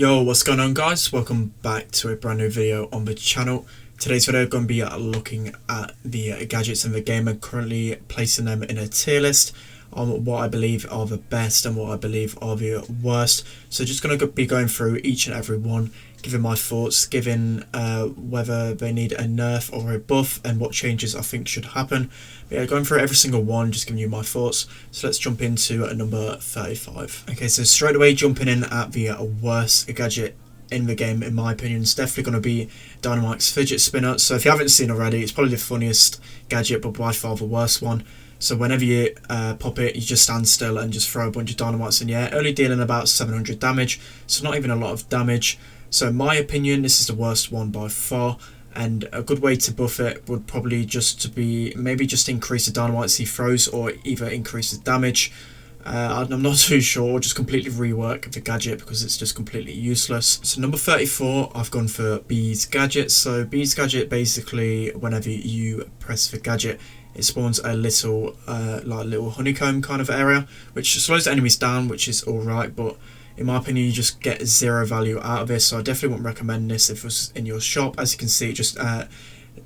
Yo, what's going on guys? Welcome back to a brand new video on the channel. Today's video going to be looking at the gadgets in the game and currently placing them in a tier list on what I believe are the best and what I believe are the worst. So just going to be going through each and every one, giving my thoughts, giving whether they need a nerf or a buff and what changes I think should happen. But yeah, going through every single one, just giving you my thoughts. So let's jump into number 35. Okay, so straight away jumping in at the worst gadget in the game, in my opinion, is definitely going to be Dynamite's fidget spinner. So if you haven't seen already, it's probably the funniest gadget, but by far the worst one. So whenever you pop it, you just stand still and just throw a bunch of dynamites in the air, only dealing about 700 damage, so not even a lot of damage. So in my opinion, this is the worst one by far, and a good way to buff it would probably just be maybe just increase the dynamites he throws, or either increase the damage. I'm not too sure, or just completely rework the gadget because it's just completely useless. So number 34, I've gone for Bee's gadget. So Bee's gadget, basically whenever you press the gadget, it spawns a little little honeycomb kind of area, which slows the enemies down, which is alright, but in my opinion you just get zero value out of this. So I definitely wouldn't recommend this if it was in your shop. As you can see, it just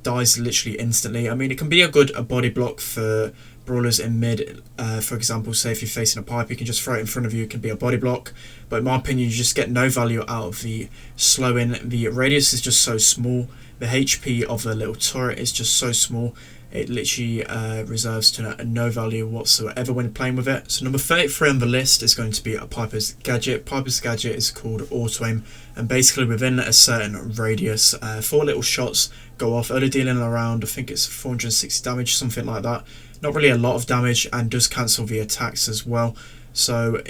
dies literally instantly. I mean, it can be a good body block for brawlers in mid. For example, say if you're facing a pipe, you can just throw it in front of you, it can be a body block, but in my opinion you just get no value out of the slowing. The radius is just so small, the HP of the little turret is just so small, it literally reserves to no value whatsoever when playing with it. So number 33 on the list is going to be a Piper's gadget. Piper's gadget is called auto aim, and basically within a certain radius, 4 little shots go off, only dealing around, I think it's 460 damage, something like that. Not really a lot of damage, and does cancel the attacks as well. So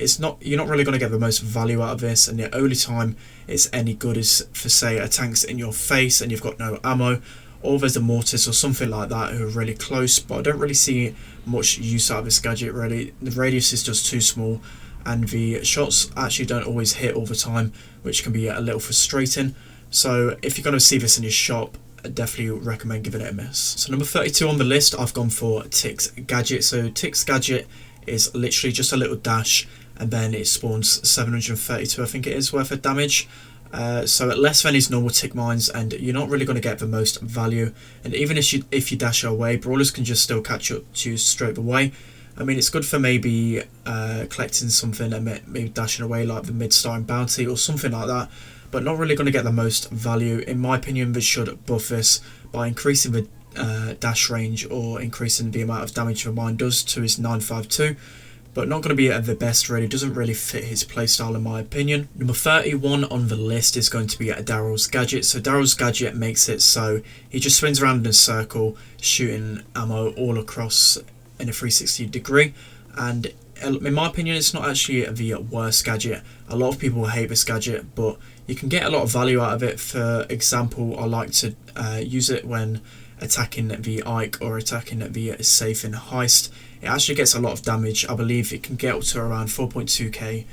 you're not really going to get the most value out of this, and the only time it's any good is for, say, a tank's in your face and you've got no ammo, or there's a mortis or something like that who are really close. But I don't really see much use out of this gadget really. The radius is just too small, and the shots actually don't always hit all the time, which can be a little frustrating. So if you're going to see this in your shop, I definitely recommend giving it a miss. So number 32 on the list, I've gone for Tick's gadget. So Tick's gadget is literally just a little dash, and then it spawns 732, I think it is, worth of damage. So at less than his normal tick mines, and you're not really going to get the most value. And even if you dash away, brawlers can just still catch up to you straight away. I mean, it's good for maybe collecting something and maybe dashing away, like the mid-star and bounty or something like that, but not really going to get the most value. In my opinion, they should buff this by increasing the dash range, or increasing the amount of damage the mine does to his 952. But not going to be the best really, doesn't really fit his playstyle in my opinion. Number 31 on the list is going to be Daryl's gadget. So Daryl's gadget makes it so he just spins around in a circle, shooting ammo all across in a 360 degree. And in my opinion, it's not actually the worst gadget. A lot of people hate this gadget, but you can get a lot of value out of it. For example, I like to use it when attacking the Ike or attacking the safe in heist. It actually gets a lot of damage. I believe it can get up to around 4.2k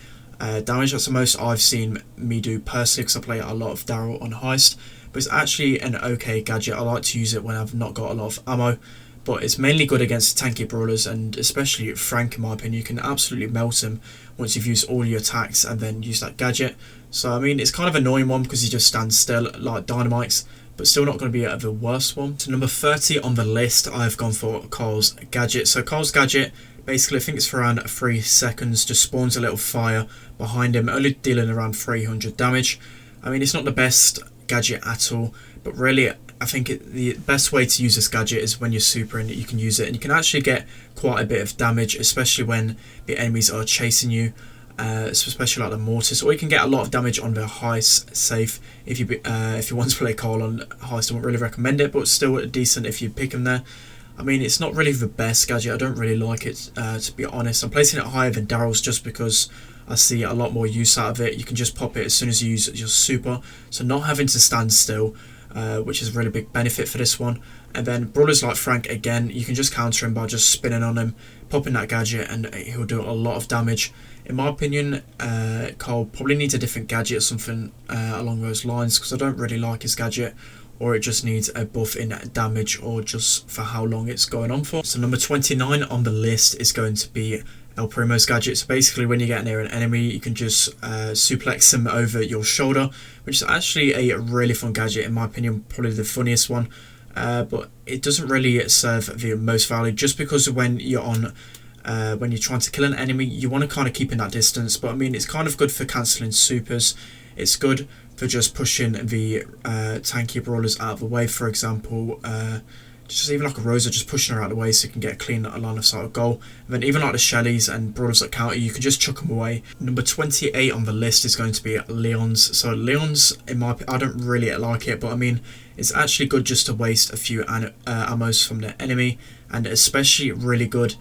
damage. That's the most I've seen me do personally, because I play a lot of Daryl on heist. But it's actually an okay gadget. I like to use it when I've not got a lot of ammo, but it's mainly good against tanky brawlers, and especially Frank, in my opinion. You can absolutely melt him once you've used all your attacks and then use that gadget. So I mean, it's kind of an annoying one because he just stands still like dynamites, but still not going to be the worst one. To number 30 on the list, I've gone for Carl's gadget. So Carl's gadget, basically I think it's for around 3 seconds, just spawns a little fire behind him, only dealing around 300 damage. I mean, it's not the best gadget at all, but really I think the best way to use this gadget is when you're supering, you can use it, and you can actually get quite a bit of damage, especially when the enemies are chasing you. Especially like the mortis, or you can get a lot of damage on the heist safe. If you want to play Carl on heist, I wouldn't really recommend it, but still decent if you pick him there. I mean, it's not really the best gadget. I don't really like it, to be honest. I'm placing it higher than Daryl's just because I see a lot more use out of it. You can just pop it as soon as you use your super, so not having to stand still, which is a really big benefit for this one. And then brawlers like Frank, again, you can just counter him by just spinning on him, popping that gadget, and he'll do a lot of damage. In my opinion, Carl probably needs a different gadget or something along those lines, because I don't really like his gadget, or it just needs a buff in damage, or just for how long it's going on for. So number 29 on the list is going to be El Primo's gadget. So basically when you get near an enemy, you can just suplex them over your shoulder, which is actually a really fun gadget, in my opinion, probably the funniest one. But it doesn't really serve the most value, just because when you're trying to kill an enemy, you want to kind of keep in that distance. But I mean, it's kind of good for cancelling supers. It's good for just pushing the tanky brawlers out of the way, for example. Just even like a Rosa, just pushing her out of the way so you can get a clean line of sight of goal. And then even like the Shellys and brawlers that counter, you can just chuck them away. Number 28 on the list is going to be Leon's. So Leon's, in my opinion, I don't really like it, but I mean, it's actually good just to waste a few ammos from the enemy, and especially really good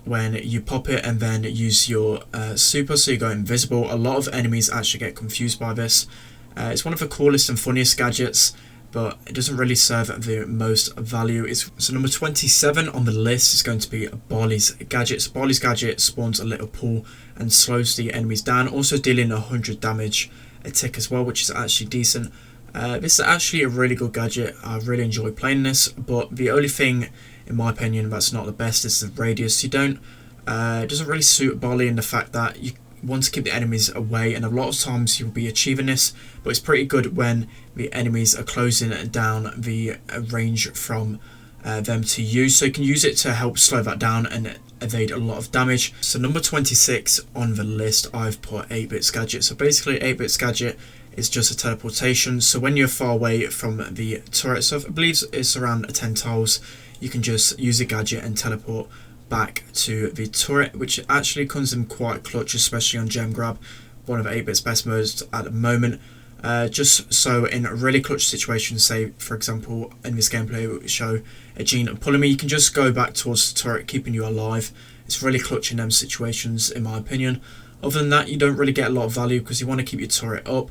when you pop it and then use your super, so you go invisible. A lot of enemies actually get confused by this. It's one of the coolest and funniest gadgets, but it doesn't really serve the most value. So number 27 on the list is going to be Barley's gadget. So Barley's gadget spawns a little pool and slows the enemies down, also dealing 100 damage a tick as well, which is actually decent. This is actually a really good gadget. I really enjoy playing this, but the only thing, in my opinion, that's not the best is the radius. It doesn't really suit Barley in the fact that you want to keep the enemies away, and a lot of times you'll be achieving this, but it's pretty good when the enemies are closing down the range from them to you, so you can use it to help slow that down and evade a lot of damage. So number 26 on the list, I've put 8-Bit's gadget. So basically 8-Bit's gadget is just a teleportation, so when you're far away from the turret, so I believe it's around 10 tiles, you can just use a gadget and teleport back to the turret, which actually comes in quite clutch, especially on gem grab, one of 8-Bit's best modes at the moment. Just so in really clutch situations, say for example in this gameplay we show a Gene pulling me, you can just go back towards the turret, keeping you alive. It's really clutch in them situations, in my opinion. Other than that, you don't really get a lot of value because you want to keep your turret up,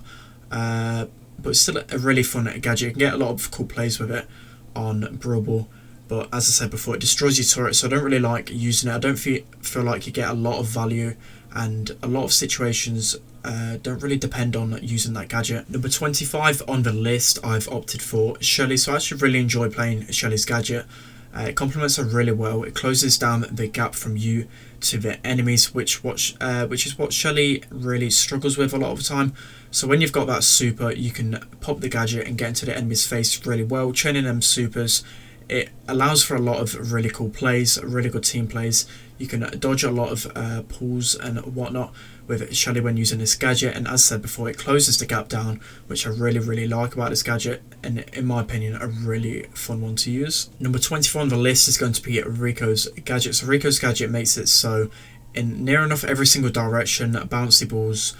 but it's still a really fun gadget. You can get a lot of cool plays with it on Brawl. But as I said before, it destroys your turret, so I don't really like using it. I don't feel like you get a lot of value, and a lot of situations don't really depend on using that gadget. Number 25 on the list, I've opted for Shelly. So I actually really enjoy playing Shelly's gadget. It complements her really well. It closes down the gap from you to the enemies, which is what Shelly really struggles with a lot of the time. So when you've got that super, you can pop the gadget and get into the enemy's face really well, chaining them supers. It allows for a lot of really cool plays, really good team plays. You can dodge a lot of pulls and whatnot with Shelly when using this gadget, and as I said before, it closes the gap down, which I really like about this gadget, and in my opinion a really fun one to use. Number 24 on the list is going to be Rico's gadget. So Rico's gadget makes it so in near enough every single direction, bouncy balls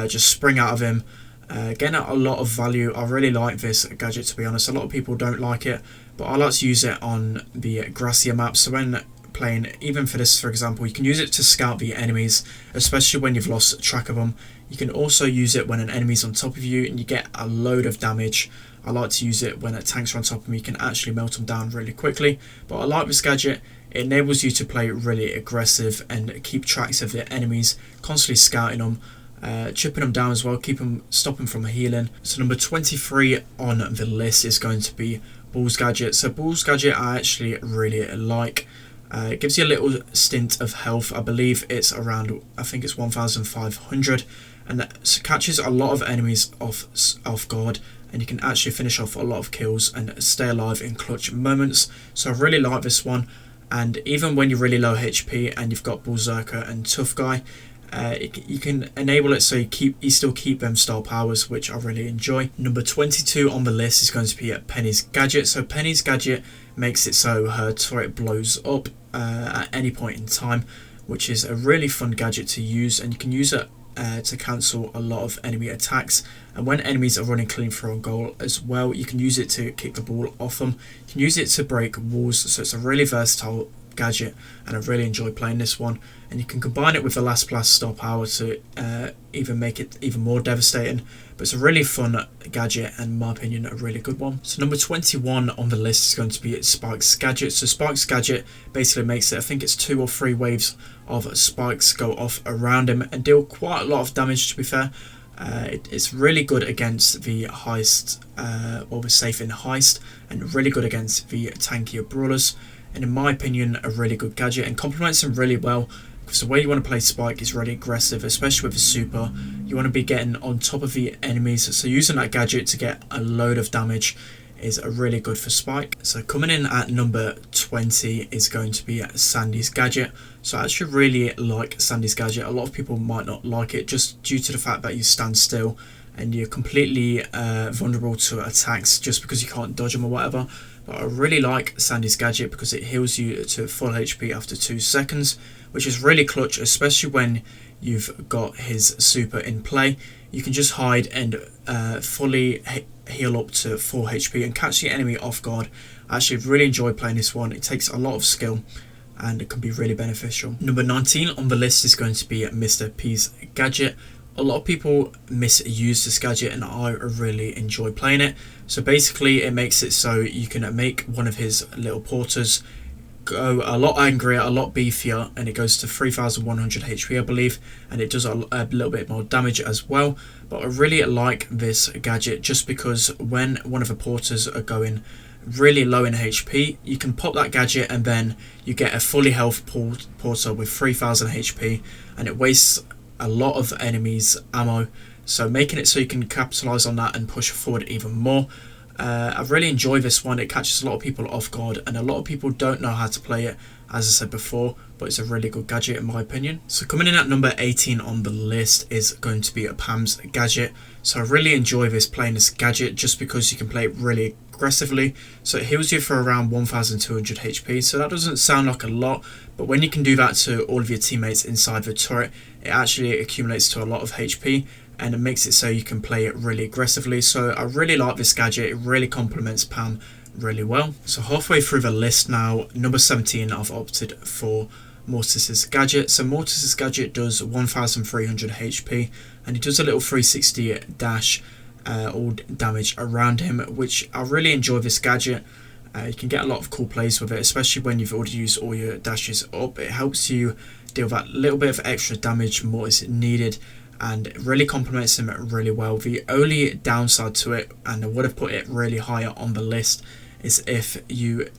just spring out of him, getting out a lot of value. I really like this gadget, to be honest. A lot of people don't like it, but I like to use it on the grassier maps. So when playing, even for this for example, you can use it to scout the enemies, especially when you've lost track of them. You can also use it when an enemy's on top of you and you get a load of damage. I like to use it when tanks are on top of me. You can actually melt them down really quickly. But I like this gadget. It enables you to play really aggressive and keep tracks of the enemies, constantly scouting them, chipping them down as well, stop them from healing. So number 23 on the list is going to be Ball's gadget. So Ball's gadget I actually really like. It gives you a little stint of health. I believe it's around, I think it's 1,500, and that catches a lot of enemies off guard, and you can actually finish off a lot of kills and stay alive in clutch moments. So I really like this one, and even when you're really low HP and you've got Berserker and Tough Guy, you can enable it so you still keep them star powers, which I really enjoy. Number 22 on the list is going to be Penny's gadget. So Penny's gadget makes it so her turret blows up at any point in time, which is a really fun gadget to use, and you can use it to cancel a lot of enemy attacks. And when enemies are running clean through a goal as well, you can use it to kick the ball off them. You can use it to break walls, so it's a really versatile gadget, and I really enjoy playing this one. And you can combine it with the Last Blast star power to even make it even more devastating. But it's a really fun gadget, and in my opinion a really good one. So number 21 on the list is going to be Spike's gadget. So Spike's gadget basically makes it, I think it's 2 or 3 waves of spikes go off around him and deal quite a lot of damage, to be fair. It's really good against the heist, or the safe in heist, and really good against the tankier brawlers, and in my opinion a really good gadget, and complements him really well because the way you want to play Spike is really aggressive, especially with a super. You want to be getting on top of the enemies, so using that gadget to get a load of damage is really good for Spike. So coming in at number 20 is going to be Sandy's gadget. So I actually really like Sandy's gadget. A lot of people might not like it just due to the fact that you stand still and you're completely vulnerable to attacks just because you can't dodge them or whatever. But I really like Sandy's gadget because it heals you to full HP after 2 seconds, which is really clutch, especially when you've got his super in play. You can just hide and fully heal up to full HP and catch the enemy off guard. I actually really enjoy playing this one. It takes a lot of skill and it can be really beneficial. Number 19 on the list is going to be Mr. P's gadget. A lot of people misuse this gadget and I really enjoy playing it. So basically it makes it so you can make one of his little porters go a lot angrier, a lot beefier, and it goes to 3100 HP I believe, and it does a little bit more damage as well. But I really like this gadget just because when one of the porters are going really low in HP, you can pop that gadget and then you get a fully health porter with 3000 HP, and it wastes a lot of enemies' ammo, so making it so you can capitalize on that and push forward even more. I really enjoy this one. It catches a lot of people off guard and a lot of people don't know how to play it, as I said before, but it's a really good gadget in my opinion. So coming in at number 18 on the list is going to be Pam's gadget. So I really enjoy playing this gadget just because you can play it really aggressively. So it heals you for around 1200 HP, so that doesn't sound like a lot, but when you can do that to all of your teammates inside the turret, it actually accumulates to a lot of HP and it makes it so you can play it really aggressively. So I really like this gadget. It really complements Pam really well. So halfway through the list now, number 17 I've opted for Mortis's gadget. So Mortis's gadget does 1300 HP and he does a little 360 dash all damage around him, which I really enjoy this gadget. You can get a lot of cool plays with it, especially when you've already used all your dashes up. It helps you deal that little bit of extra damage more as needed, and it really complements him really well. The only downside to it, and I would have put it really higher on the list, is if you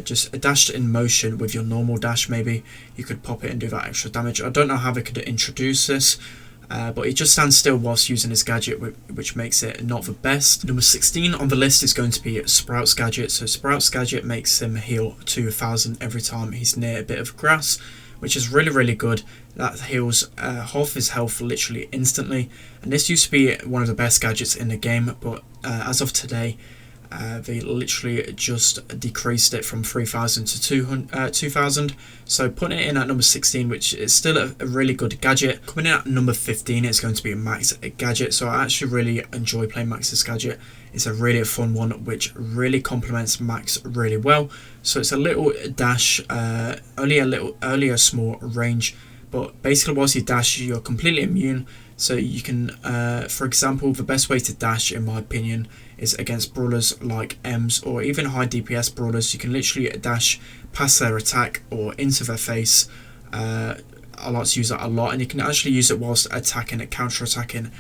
just dashed in motion with your normal dash, maybe you could pop it and do that extra damage. I don't know how they could introduce this, but he just stands still whilst using his gadget, which makes it not the best. Number 16 on the list is going to be Sprout's gadget. So Sprout's gadget makes him heal 2000 every time he's near a bit of grass, which is really good. That heals half his health literally instantly, and this used to be one of the best gadgets in the game, but as of today they literally just decreased it from 3000 to 2000. So putting it in at number 16, which is still a really good gadget. Coming in at number 15 is going to be Max gadget. So I actually really enjoy playing Max's gadget. It's a really fun one which really complements Max really well. So it's a little dash, only a small range, but basically whilst you dash you're completely immune. So you can, for example, the best way to dash in my opinion is against brawlers like Ems or even high DPS brawlers. You can literally dash past their attack or into their face. I like to use that a lot, and you can actually use it whilst attacking and counter-attacking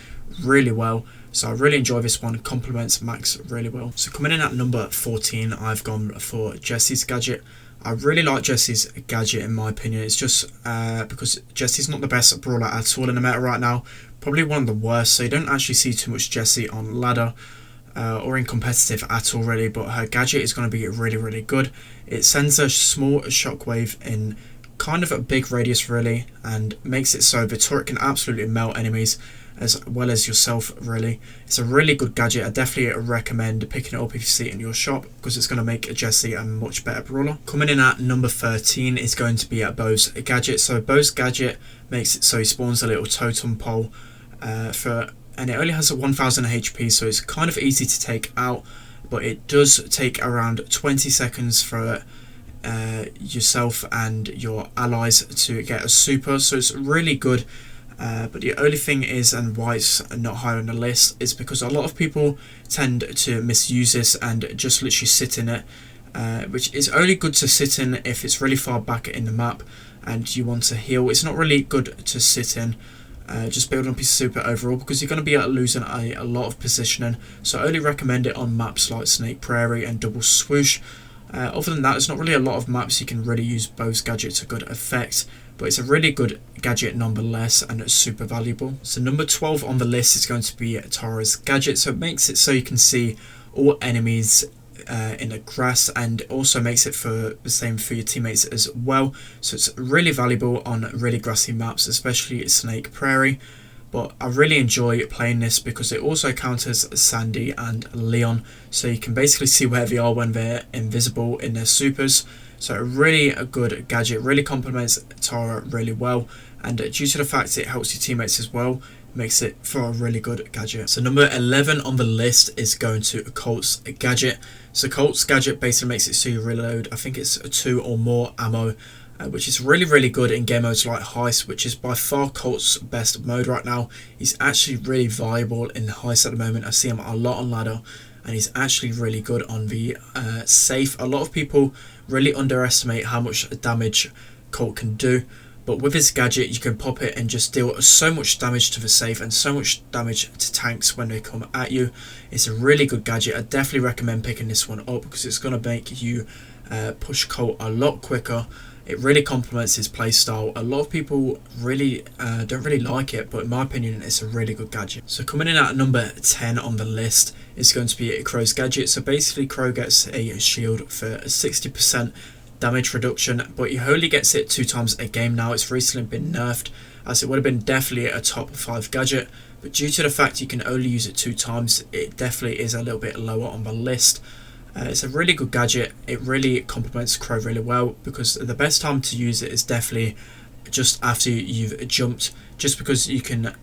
really well. So I really enjoy this one. It complements Max really well. So coming in at number 14, I've gone for Jesse's gadget. I really like Jesse's gadget in my opinion. It's just because Jesse's not the best brawler at all in the meta right now. Probably one of the worst, so you don't actually see too much Jessie on ladder or in competitive at all really, but her gadget is going to be really good. It sends a small shockwave in kind of a big radius really, and makes it so the turret can absolutely melt enemies as well as yourself really. It's a really good gadget. I definitely recommend picking it up if you see it in your shop, because it's going to make Jessie a much better brawler. Coming in at number 13 is going to be Bo's gadget. So Bo's gadget makes it so he spawns a little totem pole and it only has a 1000 HP, so it's kind of easy to take out, but it does take around 20 seconds for yourself and your allies to get a super, so it's really good. But the only thing is, and why it's not higher on the list, is because a lot of people tend to misuse this and just literally sit in it, which is only good to sit in if it's really far back in the map and you want to heal. It's not really good to sit in, just build up your super overall, because you're going to be losing a lot of positioning. So I only recommend it on maps like Snake Prairie and Double Swoosh. Other than that, there's not really a lot of maps you can really use Bo's gadget to good effect, but it's a really good gadget nonetheless, and it's super valuable. So number 12 on the list is going to be Tara's gadget. So it makes it so you can see all enemies in the grass, and also makes it for the same for your teammates as well. So it's really valuable on really grassy maps, especially Snake Prairie. But I really enjoy playing this because it also counters Sandy and Leon, so you can basically see where they are when they're invisible in their supers. So really a good gadget, really complements Tara really well, and due to the fact it helps your teammates as well, makes it for a really good gadget. So number 11 on the list is going to Colt's gadget. So Colt's gadget basically makes it so you reload, I think it's 2 or more ammo, which is really good in game modes like Heist, which is by far Colt's best mode right now. He's actually really viable in Heist at the moment. I see him a lot on ladder, and he's actually really good on the safe. A lot of people really underestimate how much damage Colt can do, but with his gadget you can pop it and just deal so much damage to the safe and so much damage to tanks when they come at you. It's a really good gadget. I definitely recommend picking this one up because it's going to make you push Colt a lot quicker. It really complements his playstyle. A lot of people really don't really like it, but in my opinion it's a really good gadget. So coming in at number 10 on the list is going to be Crow's gadget. So basically Crow gets a shield for 60% damage reduction, but he only gets it 2 times a game now. It's recently been nerfed, as it would have been definitely a top 5 gadget, but due to the fact you can only use it 2 times, it definitely is a little bit lower on the list. It's a really good gadget. It really complements Crow really well, because the best time to use it is definitely just after you've jumped, just because you can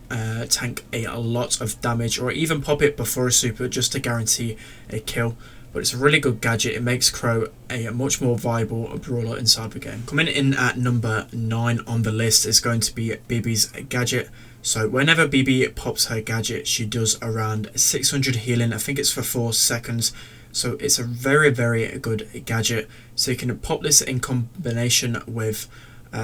tank a lot of damage, or even pop it before a super just to guarantee a kill. But it's a really good gadget. It makes Crow a much more viable brawler inside the game. Coming in at number 9 on the list is going to be BB's gadget. So whenever BB pops her gadget, she does around 600 healing. I think it's for 4 seconds. So it's a very good gadget. So you can pop this in combination with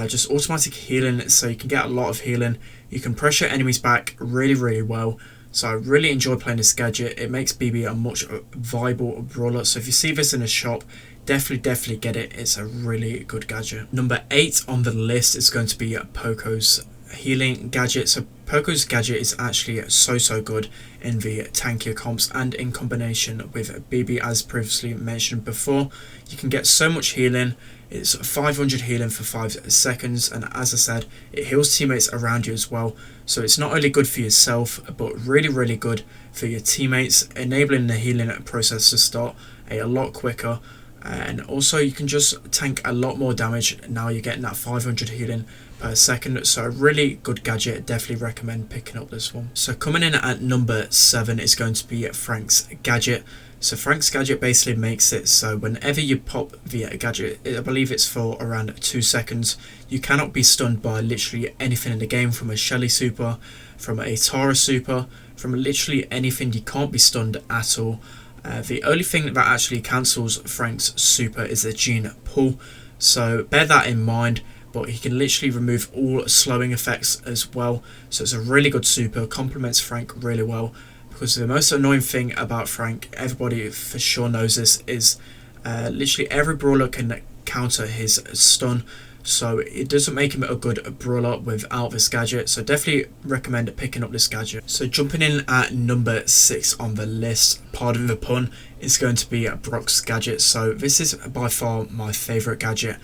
just automatic healing, so you can get a lot of healing. You can pressure enemies back really well. So I really enjoy playing this gadget. It makes BB a much viable brawler. So if you see this in a shop, definitely get it. It's a really good gadget. Number 8 on the list is going to be Poco's healing gadget. So Poco's gadget is actually so good in the tankier comps, and in combination with BB, as previously mentioned before, you can get so much healing. It's 500 healing for 5 seconds, and as I said, it heals teammates around you as well. So it's not only good for yourself, but really good for your teammates, enabling the healing process to start a lot quicker. And also you can just tank a lot more damage. Now you're getting that 500 healing per second. So a really good gadget. Definitely recommend picking up this one. So coming in at number 7 is going to be Frank's gadget. So Frank's gadget basically makes it so whenever you pop the gadget, I believe it's for around 2 seconds, you cannot be stunned by literally anything in the game, from a Shelly super, from a Tara super, from literally anything. You can't be stunned at all. The only thing that actually cancels Frank's super is the gene pull, so bear that in mind. But he can literally remove all slowing effects as well, so it's a really good super, complements Frank really well. Because the most annoying thing about Frank, everybody for sure knows this, is literally every brawler can counter his stun, so it doesn't make him a good brawler without this gadget. So definitely recommend picking up this gadget. So jumping in at number 6 on the list, pardon the pun, is going to be Brock's gadget. So this is by far my favourite gadget.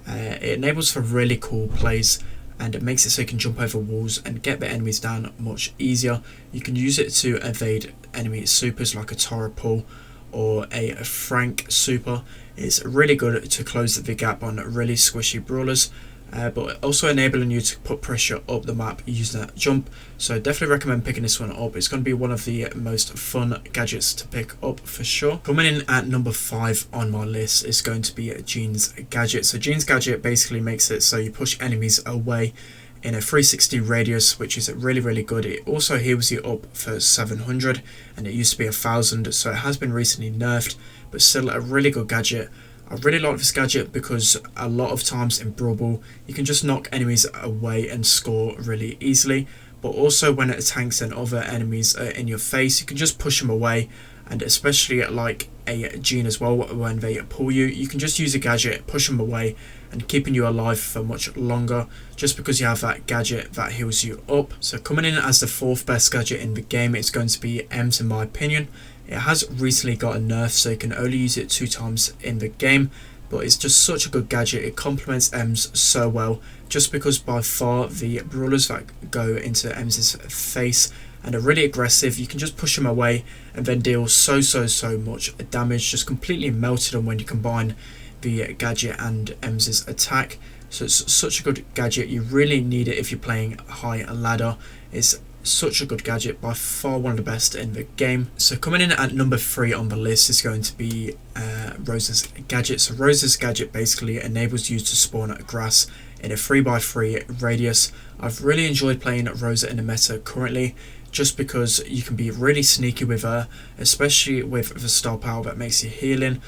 It enables for really cool plays, and it makes it so you can jump over walls and get the enemies down much easier. You can use it to evade enemy supers like a Tara pull or a Frank super. It's really good to close the gap on really squishy brawlers, but also enabling you to put pressure up the map using that jump. So definitely recommend picking this one up. It's going to be one of the most fun gadgets to pick up for sure. Coming in at number 5 on my list is going to be Jean's gadget. So Jean's gadget basically makes it so you push enemies away in a 360 radius, which is really good. It also heals you up for 700, and it used to be 1000, so it has been recently nerfed, but still a really good gadget. I really like this gadget because a lot of times in Brawl you can just knock enemies away and score really easily, but also when it tanks and other enemies are in your face, you can just push them away and especially like a Gene as well. When they pull you, you can just use a gadget, push them away, and keeping you alive for much longer, just because you have that gadget that heals you up. So coming in as the 4th best gadget in the game, it's going to be Ems in my opinion. It has recently got a nerf, so you can only use it 2 times in the game, but it's just such a good gadget. It complements Ems so well, just because by far the brawlers that go into Ems's face and are really aggressive, you can just push them away and then deal so much damage, just completely melted them when you combine the gadget and Ems's attack. So it's such a good gadget. You really need it if you're playing high ladder. It's such a good gadget, by far one of the best in the game. So coming in at number 3 on the list is going to be Rosa's gadget. So Rosa's gadget basically enables you to spawn grass in a 3x3 radius. I've really enjoyed playing Rosa in the meta currently, just because you can be really sneaky with her, especially with the star power that makes you healing.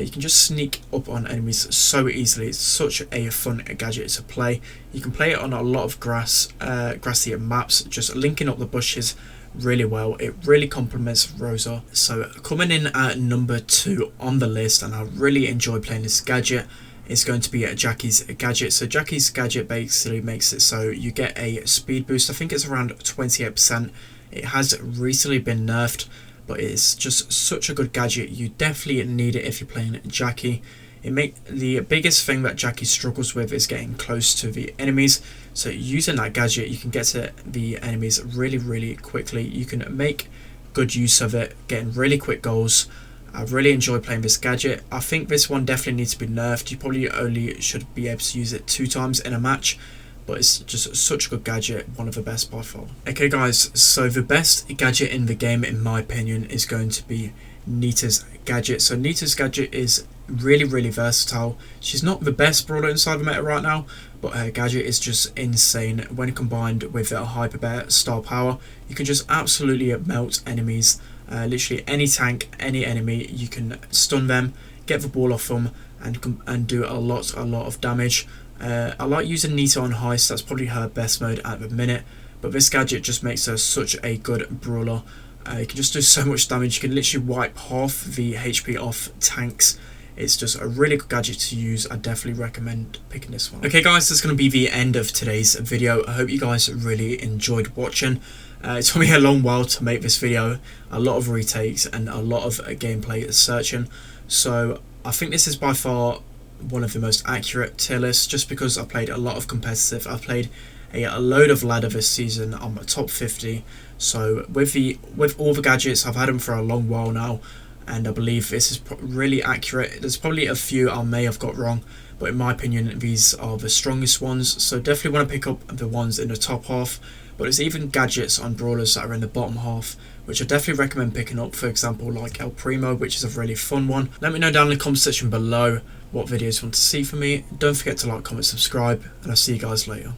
You can just sneak up on enemies so easily. It's such a fun gadget to play. You can play it on a lot of grassy maps, just linking up the bushes really well. It really complements Rosa. So coming in at number 2 on the list, and I really enjoy playing this gadget, is going to be Jackie's gadget. So Jackie's gadget basically makes it so you get a speed boost. I think it's around 28%. It has recently been nerfed, but it's just such a good gadget. You definitely need it if you're playing Jackie. The biggest thing that Jackie struggles with is getting close to the enemies. So using that gadget, you can get to the enemies really quickly. You can make good use of it, getting really quick goals. I really enjoy playing this gadget. I think this one definitely needs to be nerfed. You probably only should be able to use it 2 times in a match, but it's just such a good gadget, one of the best by far. Okay guys, so the best gadget in the game in my opinion is going to be Nita's gadget. So Nita's gadget is really versatile. She's not the best brawler inside the meta right now, but her gadget is just insane. When combined with a hyper bear star power, you can just absolutely melt enemies. Literally any tank, any enemy, you can stun them, get the ball off them, and do a lot of damage. I like using Nita on heist. That's probably her best mode at the minute, but this gadget just makes her such a good brawler. You can just do so much damage. You can literally wipe half the HP off tanks. It's just a really good gadget to use. I definitely recommend picking this one. Okay guys, that's going to be the end of today's video. I hope you guys really enjoyed watching. It took me a long while to make this video, a lot of retakes and a lot of gameplay searching. So I think this is by far one of the most accurate tier lists, just because I played a lot of competitive. I've played a load of ladder this season. I'm at top 50. So with all the gadgets, I've had them for a long while now, and I believe this is really accurate. There's probably a few I may have got wrong, but in my opinion these are the strongest ones. So definitely want to pick up the ones in the top half, but there's even gadgets on brawlers that are in the bottom half, which I definitely recommend picking up. For example, like El Primo, which is a really fun one. Let me know down in the comment section below what videos you want to see from me. Don't forget to like, comment, subscribe, and I'll see you guys later.